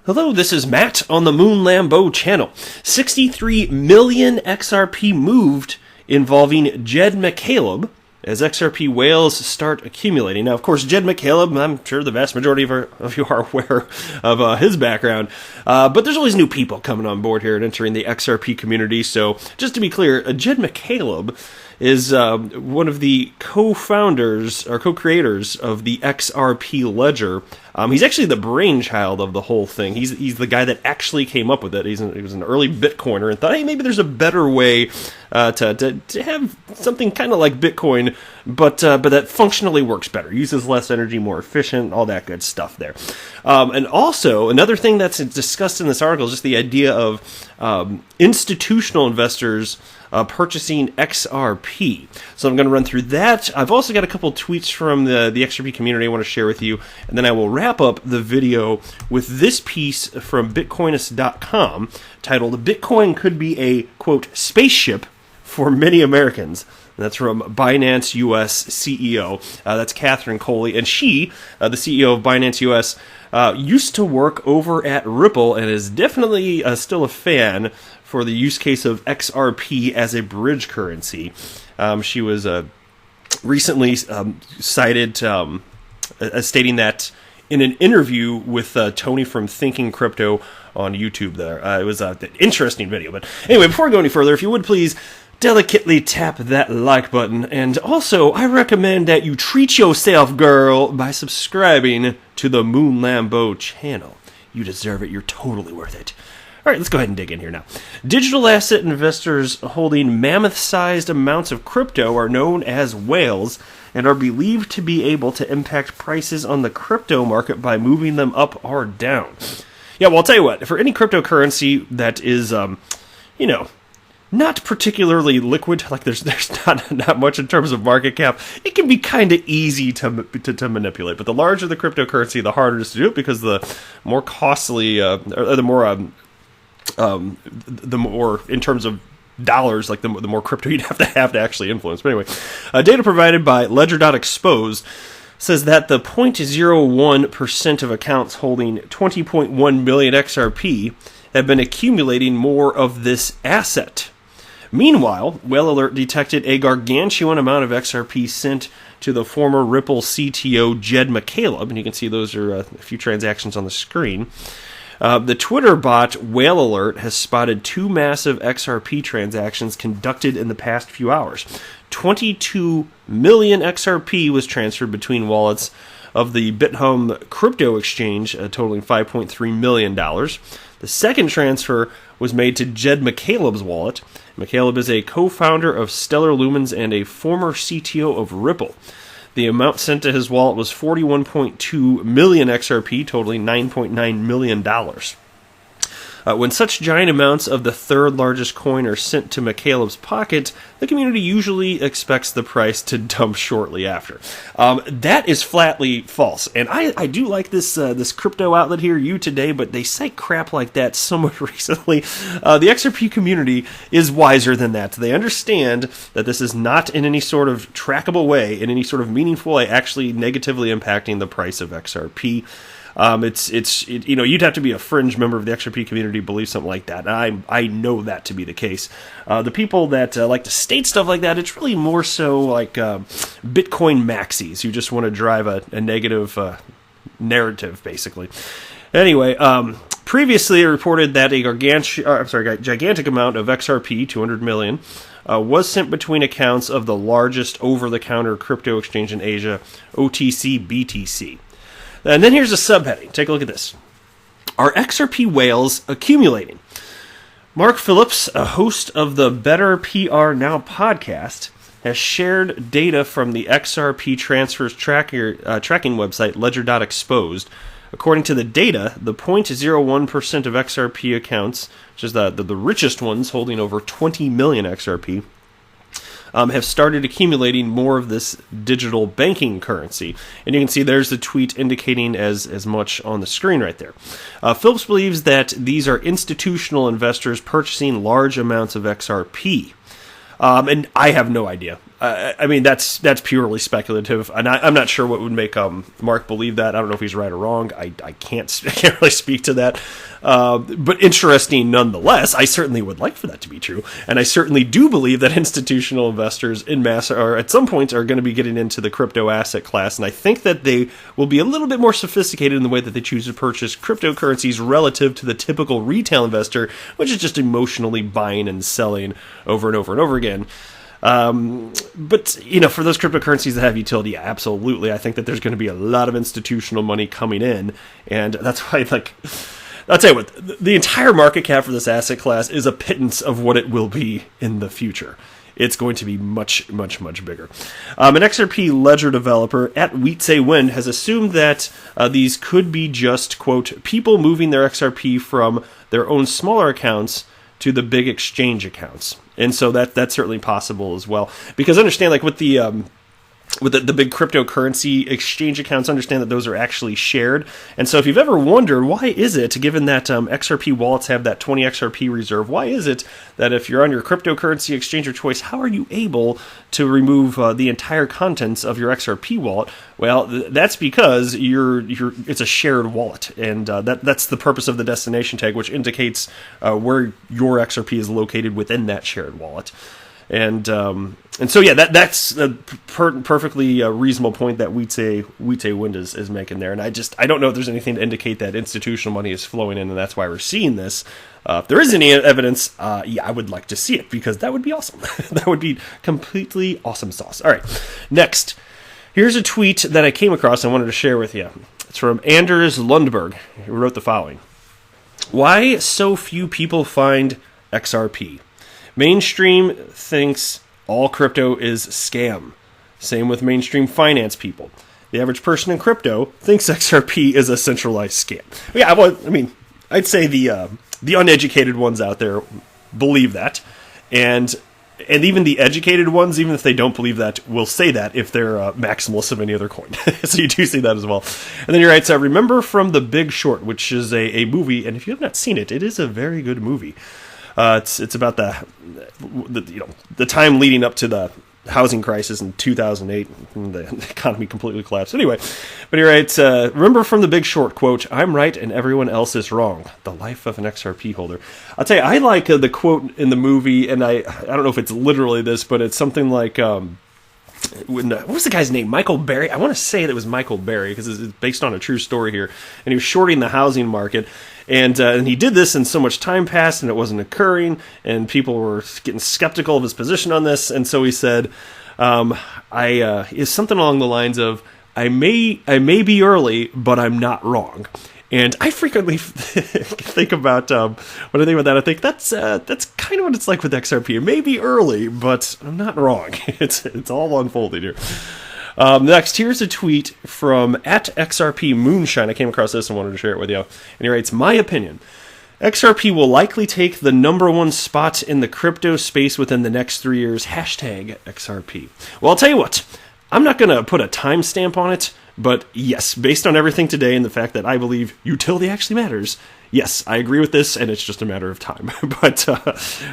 Hello, this is Matt on the Moon Lambeau channel. 63 million XRP moved involving Jed McCaleb as XRP whales start accumulating. Now, of course, Jed McCaleb, I'm sure the vast majority of you are aware of his background, but there's always new people coming on board here and entering the XRP community. So just to be clear, Jed McCaleb is one of the co-founders or co-creators of the XRP ledger. He's actually the brainchild of the whole thing. He's the guy that actually came up with it. He was an early Bitcoiner and thought, hey, maybe there's a better way to have something kind of like Bitcoin, but that functionally works better, uses less energy, more efficient, all that good stuff there. And also, another thing that's discussed in this article is just the idea of institutional investors purchasing XRP. So I'm going to run through that. I've also got a couple tweets from the XRP community I want to share with you, and then I will wrap up the video with this piece from Bitcoinist.com titled, "Bitcoin Could Be a, quote, spaceship for Many Americans." And that's from Binance US CEO. That's Catherine Coley, and she, the CEO of Binance US, used to work over at Ripple and is definitely still a fan for the use case of XRP as a bridge currency. She was recently cited as stating that in an interview with Tony from Thinking Crypto on YouTube there. It was an interesting video. But anyway, before I go any further, if you would please delicately tap that like button. And also, I recommend that you treat yourself, girl, by subscribing to the Moon Lambeau channel. You deserve it. You're totally worth it. All right, let's go ahead and dig in here now. Digital asset investors holding mammoth-sized amounts of crypto are known as whales and are believed to be able to impact prices on the crypto market by moving them up or down. Yeah, well, I'll tell you what. For any cryptocurrency that is, not particularly liquid, like there's not much in terms of market cap, it can be kind of easy to manipulate. But the larger the cryptocurrency, the harder it is to do it, because the more costly, the more in terms of dollars, like the more crypto you'd have to actually influence. But anyway, data provided by Ledger.exposed says that the 0.01% of accounts holding 20.1 million XRP have been accumulating more of this asset. Meanwhile, Whale Alert detected a gargantuan amount of XRP sent to the former Ripple CTO Jed McCaleb, and you can see those are a few transactions on the screen. The Twitter bot Whale Alert has spotted two massive XRP transactions conducted in the past few hours. 22 million XRP was transferred between wallets of the Bithumb crypto exchange, totaling $5.3 million. The second transfer was made to Jed McCaleb's wallet. McCaleb is a co-founder of Stellar Lumens and a former CTO of Ripple. The amount sent to his wallet was 41.2 million XRP, totaling $9.9 million. When such giant amounts of the third largest coin are sent to McCaleb's pocket, the community usually expects the price to dump shortly after. That is flatly false. And I do like this crypto outlet here, You Today, but they cite crap like that somewhat recently. The XRP community is wiser than that. They understand that this is not in any sort of trackable way, in any sort of meaningful way, actually negatively impacting the price of XRP. You'd have to be a fringe member of the XRP community to believe something like that. And I know that to be the case. The people that like to state stuff like that, it's really more so like Bitcoin maxis who just want to drive a negative narrative, basically. Anyway, previously it reported that a gigantic amount of XRP, 200 million, was sent between accounts of the largest over-the-counter crypto exchange in Asia, OTC BTC. And then here's a subheading. Take a look at this. Are XRP whales accumulating? Mark Phillips, a host of the Better PR Now podcast, has shared data from the XRP transfers tracking website Ledger.exposed. According to the data, the 0.01% of XRP accounts, which is the richest ones holding over 20 million XRP, have started accumulating more of this digital banking currency. And you can see there's the tweet indicating as much on the screen right there. Phillips believes that these are institutional investors purchasing large amounts of XRP. And I have no idea. I mean, that's purely speculative, and I'm not sure what would make Mark believe that. I don't know if he's right or wrong. I can't really speak to that. But interesting nonetheless. I certainly would like for that to be true, and I certainly do believe that institutional investors in mass are at some point are going to be getting into the crypto asset class, and I think that they will be a little bit more sophisticated in the way that they choose to purchase cryptocurrencies relative to the typical retail investor, which is just emotionally buying and selling over and over and over again. But, for those cryptocurrencies that have utility, absolutely. I think that there's going to be a lot of institutional money coming in. And that's why, I'll tell you what, the entire market cap for this asset class is a pittance of what it will be in the future. It's going to be much, much, much bigger. An XRP ledger developer at Wietse Wind has assumed that these could be just, quote, people moving their XRP from their own smaller accounts to the big exchange accounts. And so that's certainly possible as well. Because understand, with the big cryptocurrency exchange accounts, understand that those are actually shared. And so if you've ever wondered, why is it, given that XRP wallets have that 20 XRP reserve, why is it that if you're on your cryptocurrency exchange of choice, how are you able to remove the entire contents of your XRP wallet? Well, that's because it's a shared wallet, and that's the purpose of the destination tag, which indicates where your XRP is located within that shared wallet. And so yeah, that's a perfectly reasonable point that Wietse Wind is making there. And I don't know if there's anything to indicate that institutional money is flowing in, and that's why we're seeing this. If there is any evidence, I would like to see it, because that would be awesome. That would be completely awesome sauce. All right, next. Here's a tweet that I came across and wanted to share with you. It's from Anders Lundberg, who wrote the following. Why so few people find XRP? Mainstream thinks all crypto is scam. Same with mainstream finance people. The average person in crypto thinks XRP is a centralized scam. Yeah, well, I mean, I'd say the uneducated ones out there believe that, and even the educated ones, even if they don't believe that, will say that if they're maximalists of any other coin. So you do see that as well. And then you're right. So remember from The Big Short, which is a movie, and if you have not seen it, it is a very good movie. It's about the time leading up to the housing crisis in 2008, and the economy completely collapsed. Anyway, but he writes, remember from The Big Short, quote, I'm right and everyone else is wrong. The life of an XRP holder. I'll tell you, I like the quote in the movie, and I don't know if it's literally this, but it's something like, what was the guy's name? Michael Berry? I want to say that it was Michael Berry, because it's based on a true story here. And he was shorting the housing market. And he did this, and so much time passed, and it wasn't occurring, and people were getting skeptical of his position on this. And so he said, is something along the lines of, I may be early, but I'm not wrong. And I frequently think about, when I think about that, I think that's kind of what it's like with XRP. It may be early, but I'm not wrong. It's all unfolding here. Next, here's a tweet from @XRP Moonshine. I came across this and wanted to share it with you. And he writes, my opinion, XRP will likely take the #1 spot in the crypto space within the next 3 years. #XRP. Well, I'll tell you what. I'm not going to put a timestamp on it, but yes, based on everything today and the fact that I believe utility actually matters, yes, I agree with this, and it's just a matter of time. But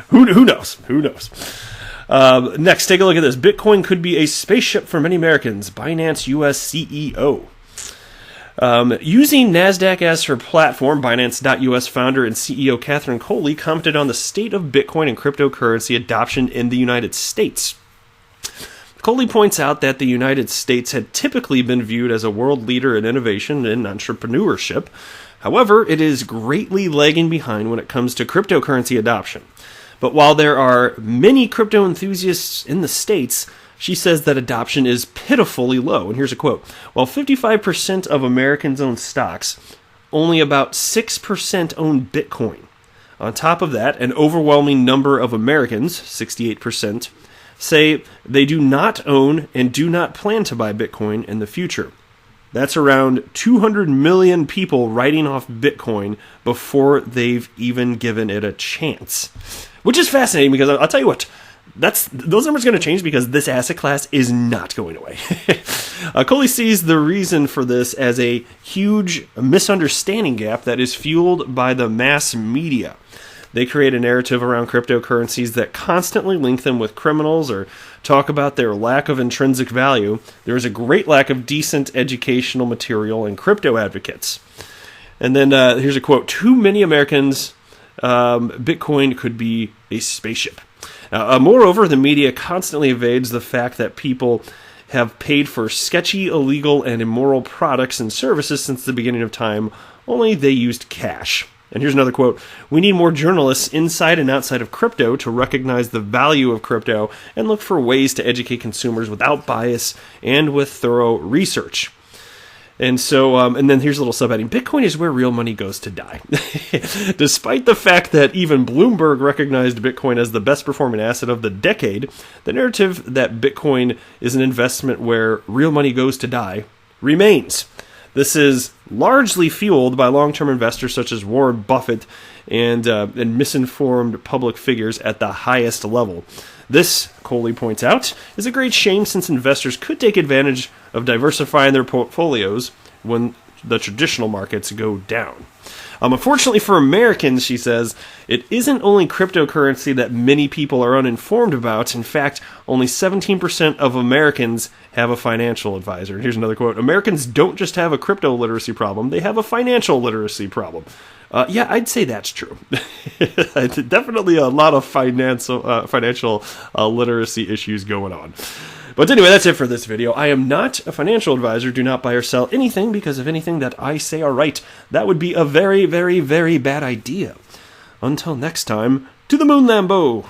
who knows? Who knows? Next, take a look at this. Bitcoin could be a spaceship for many Americans. Binance US CEO. Using NASDAQ as her platform, Binance.us founder and CEO Catherine Coley commented on the state of Bitcoin and cryptocurrency adoption in the United States. Coley points out that the United States had typically been viewed as a world leader in innovation and entrepreneurship. However, it is greatly lagging behind when it comes to cryptocurrency adoption. But while there are many crypto enthusiasts in the States, she says that adoption is pitifully low. And here's a quote. While 55% of Americans own stocks, only about 6% own Bitcoin. On top of that, an overwhelming number of Americans, 68%, say they do not own and do not plan to buy Bitcoin in the future. That's around 200 million people writing off Bitcoin before they've even given it a chance. Which is fascinating, because I'll tell you what, those numbers are going to change, because this asset class is not going away. Coley sees the reason for this as a huge misunderstanding gap that is fueled by the mass media. They create a narrative around cryptocurrencies that constantly link them with criminals or talk about their lack of intrinsic value. There is a great lack of decent educational material in crypto advocates. And then here's a quote. Too many Americans, Bitcoin could be a spaceship. Moreover, the media constantly evades the fact that people have paid for sketchy, illegal, and immoral products and services since the beginning of time, only they used cash. And here's another quote. We need more journalists inside and outside of crypto to recognize the value of crypto and look for ways to educate consumers without bias and with thorough research. And so, and then here's a little subheading. Bitcoin is where real money goes to die. Despite the fact that even Bloomberg recognized Bitcoin as the best performing asset of the decade, the narrative that Bitcoin is an investment where real money goes to die remains. This is largely fueled by long-term investors such as Warren Buffett and misinformed public figures at the highest level. This, Coley points out, is a great shame since investors could take advantage of diversifying their portfolios when the traditional markets go down. Unfortunately for Americans, she says, it isn't only cryptocurrency that many people are uninformed about. In fact, only 17% of Americans have a financial advisor. And here's another quote. Americans don't just have a crypto literacy problem, they have a financial literacy problem. Yeah, I'd say that's true. Definitely a lot of financial literacy issues going on. But anyway, that's it for this video. I am not a financial advisor. Do not buy or sell anything because of anything that I say are right. That would be a very, very, very bad idea. Until next time, to the moon, Lambo!